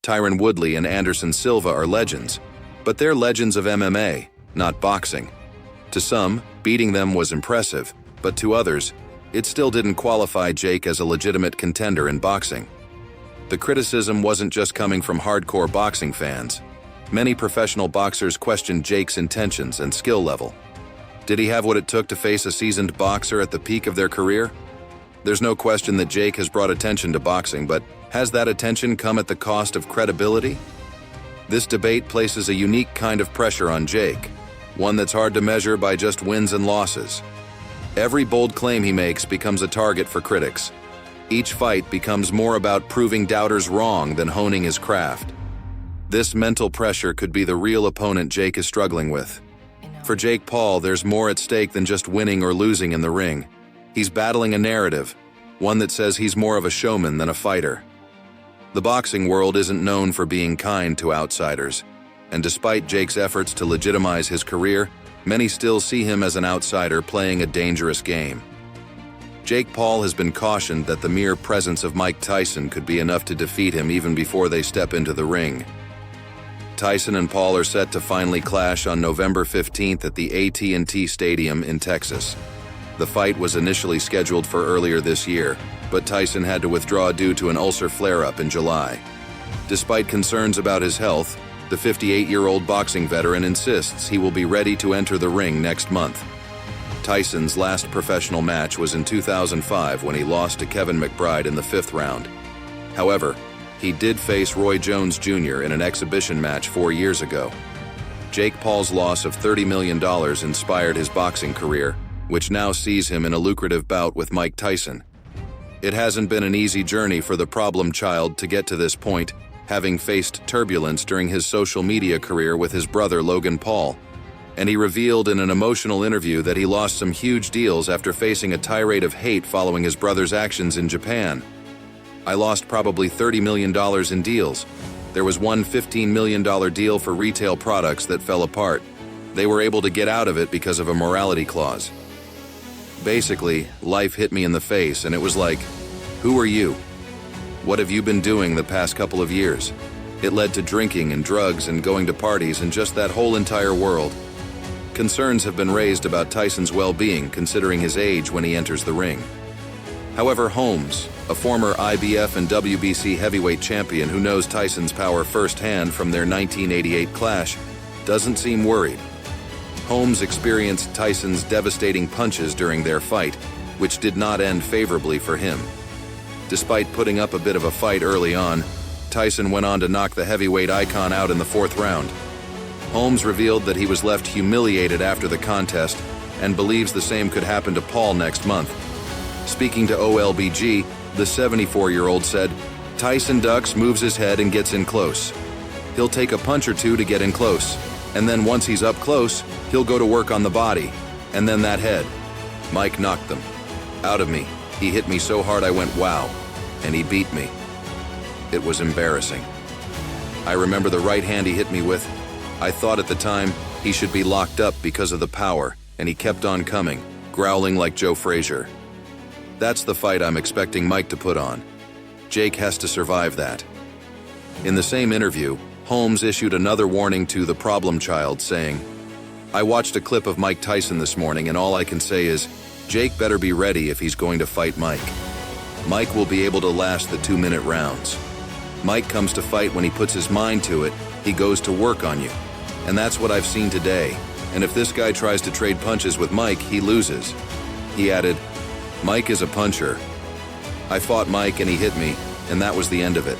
Tyron Woodley and Anderson Silva are legends, but they're legends of MMA, not boxing. To some, beating them was impressive, but to others, it still didn't qualify Jake as a legitimate contender in boxing. The criticism wasn't just coming from hardcore boxing fans. Many professional boxers questioned Jake's intentions and skill level. Did he have what it took to face a seasoned boxer at the peak of their career? There's no question that Jake has brought attention to boxing, but has that attention come at the cost of credibility? This debate places a unique kind of pressure on Jake, one that's hard to measure by just wins and losses. Every bold claim he makes becomes a target for critics. Each fight becomes more about proving doubters wrong than honing his craft. This mental pressure could be the real opponent Jake is struggling with. For Jake Paul, there's more at stake than just winning or losing in the ring. He's battling a narrative, one that says he's more of a showman than a fighter. The boxing world isn't known for being kind to outsiders, and despite Jake's efforts to legitimize his career, many still see him as an outsider playing a dangerous game. Jake Paul has been cautioned that the mere presence of Mike Tyson could be enough to defeat him even before they step into the ring. Tyson and Paul are set to finally clash on November 15th at the AT&T Stadium in Texas. The fight was initially scheduled for earlier this year, but Tyson had to withdraw due to an ulcer flare-up in July. Despite concerns about his health, the 58-year-old boxing veteran insists he will be ready to enter the ring next month. Tyson's last professional match was in 2005 when he lost to Kevin McBride in the 5th round. However, he did face Roy Jones Jr. in an exhibition match 4 years ago. Jake Paul's loss of $30 million inspired his boxing career, which now sees him in a lucrative bout with Mike Tyson. It hasn't been an easy journey for the problem child to get to this point, having faced turbulence during his social media career with his brother Logan Paul, and he revealed in an emotional interview that he lost some huge deals after facing a tirade of hate following his brother's actions in Japan. "I lost probably $30 million in deals. There was one $15 million deal for retail products that fell apart. They were able to get out of it because of a morality clause. Basically, life hit me in the face and it was like, who are you? What have you been doing the past couple of years?" It led to drinking and drugs and going to parties and just that whole entire world. Concerns have been raised about Tyson's well-being considering his age when he enters the ring. However, Holmes, a former IBF and WBC heavyweight champion who knows Tyson's power firsthand from their 1988 clash, doesn't seem worried. Holmes experienced Tyson's devastating punches during their fight, which did not end favorably for him. Despite putting up a bit of a fight early on, Tyson went on to knock the heavyweight icon out in the 4th round. Holmes revealed that he was left humiliated after the contest and believes the same could happen to Paul next month. Speaking to OLBG, the 74-year-old said, "Tyson ducks, moves his head, and gets in close. He'll take a punch or two to get in close, and then once he's up close, he'll go to work on the body, and then that head. Mike knocked them out of me. He hit me so hard I went wow, and he beat me. It was embarrassing. I remember the right hand he hit me with. I thought at the time he should be locked up because of the power, and he kept on coming, growling like Joe Frazier. That's the fight I'm expecting Mike to put on. Jake has to survive that." In the same interview, Holmes issued another warning to the problem child, saying, "I watched a clip of Mike Tyson this morning, and all I can say is, Jake better be ready if he's going to fight Mike. Mike will be able to last the 2-minute rounds. Mike comes to fight when he puts his mind to it, he goes to work on you. And that's what I've seen today. And if this guy tries to trade punches with Mike, he loses." He added, "Mike is a puncher. I fought Mike and he hit me, and that was the end of it.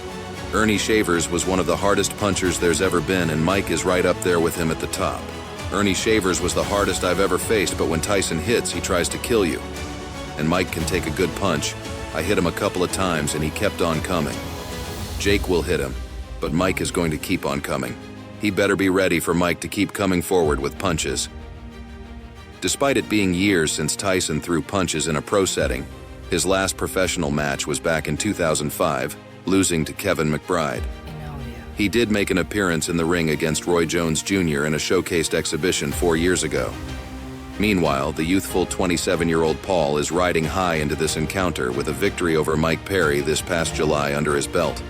Ernie Shavers was one of the hardest punchers there's ever been, and Mike is right up there with him at the top. Ernie Shavers was the hardest I've ever faced, but when Tyson hits, he tries to kill you. And Mike can take a good punch. I hit him a couple of times and he kept on coming. Jake will hit him, but Mike is going to keep on coming. He better be ready for Mike to keep coming forward with punches." Despite it being years since Tyson threw punches in a pro setting, his last professional match was back in 2005, losing to Kevin McBride. He did make an appearance in the ring against Roy Jones Jr. in a showcased exhibition 4 years ago. Meanwhile, the youthful 27-year-old Paul is riding high into this encounter with a victory over Mike Perry this past July under his belt.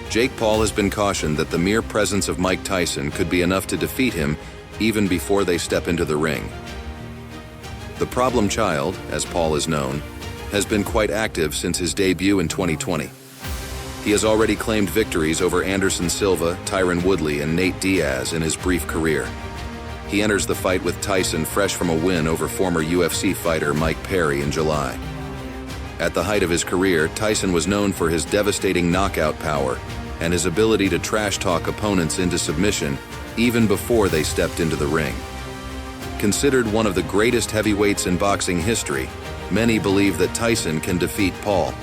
Jake Paul has been cautioned that the mere presence of Mike Tyson could be enough to defeat him even before they step into the ring. The problem child, as Paul is known, has been quite active since his debut in 2020. He has already claimed victories over Anderson Silva, Tyron Woodley, and Nate Diaz in his brief career. He enters the fight with Tyson fresh from a win over former UFC fighter Mike Perry in July. At the height of his career, Tyson was known for his devastating knockout power and his ability to trash-talk opponents into submission even before they stepped into the ring. Considered one of the greatest heavyweights in boxing history, many believe that Tyson can defeat Paul.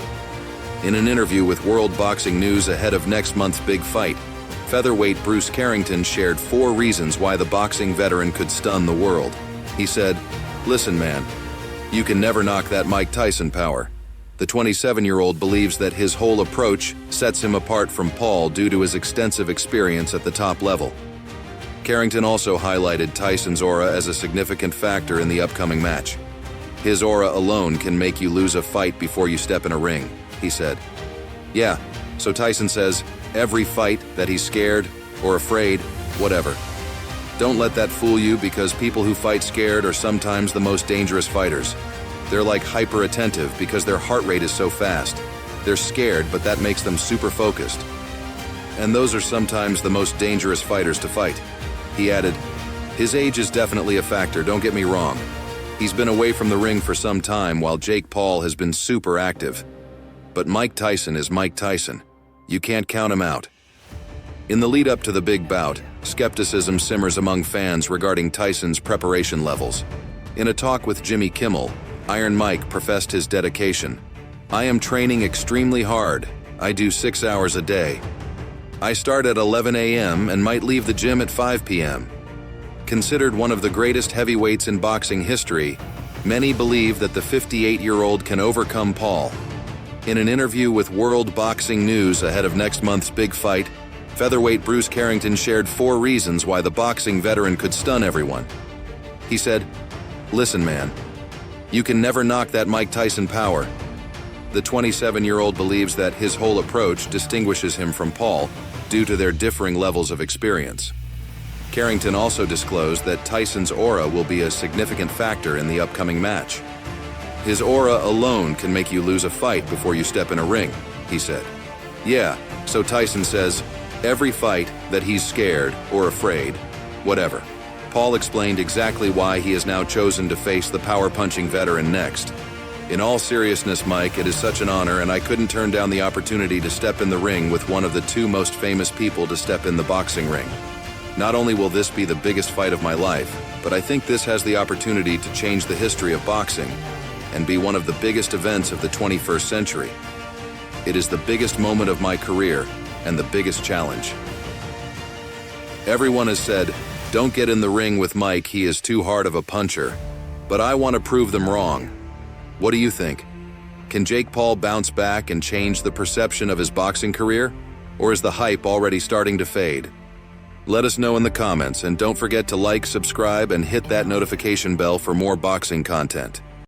In an interview with World Boxing News ahead of next month's big fight, featherweight Bruce Carrington shared 4 reasons why the boxing veteran could stun the world. He said, "Listen, man, you can never knock that Mike Tyson power." The 27-year-old believes that his whole approach sets him apart from Paul due to his extensive experience at the top level. Carrington also highlighted Tyson's aura as a significant factor in the upcoming match. "His aura alone can make you lose a fight before you step in a ring," he said. Yeah, so Tyson says, every fight that he's scared or afraid, whatever. Don't let that fool you, because people who fight scared are sometimes the most dangerous fighters. They're like hyper-attentive because their heart rate is so fast. They're scared, but that makes them super focused. And those are sometimes the most dangerous fighters to fight. He added, his age is definitely a factor, don't get me wrong. He's been away from the ring for some time while Jake Paul has been super active. But Mike Tyson is Mike Tyson. You can't count him out. In the lead up to the big bout, skepticism simmers among fans regarding Tyson's preparation levels. In a talk with Jimmy Kimmel, Iron Mike professed his dedication. "I am training extremely hard. I do 6 hours a day. I start at 11 a.m. and might leave the gym at 5 p.m. Considered one of the greatest heavyweights in boxing history, many believe that the 58-year-old can overcome Paul. In an interview with World Boxing News ahead of next month's big fight, featherweight Bruce Carrington shared 4 reasons why the boxing veteran could stun everyone. He said, "Listen, man, you can never knock that Mike Tyson power." The 27-year-old believes that his whole approach distinguishes him from Paul due to their differing levels of experience. Carrington also disclosed that Tyson's aura will be a significant factor in the upcoming match. "His aura alone can make you lose a fight before you step in a ring," he said. Yeah, so Tyson says, every fight that he's scared or afraid, whatever. Paul explained exactly why he has now chosen to face the power-punching veteran next. "In all seriousness, Mike, it is such an honor, and I couldn't turn down the opportunity to step in the ring with one of the 2 most famous people to step in the boxing ring. Not only will this be the biggest fight of my life, but I think this has the opportunity to change the history of boxing and be one of the biggest events of the 21st century. It is the biggest moment of my career and the biggest challenge." Everyone has said, "Don't get in the ring with Mike, he is too hard of a puncher." But I want to prove them wrong. What do you think? Can Jake Paul bounce back and change the perception of his boxing career? Or is the hype already starting to fade? Let us know in the comments, and don't forget to like, subscribe, and hit that notification bell for more boxing content.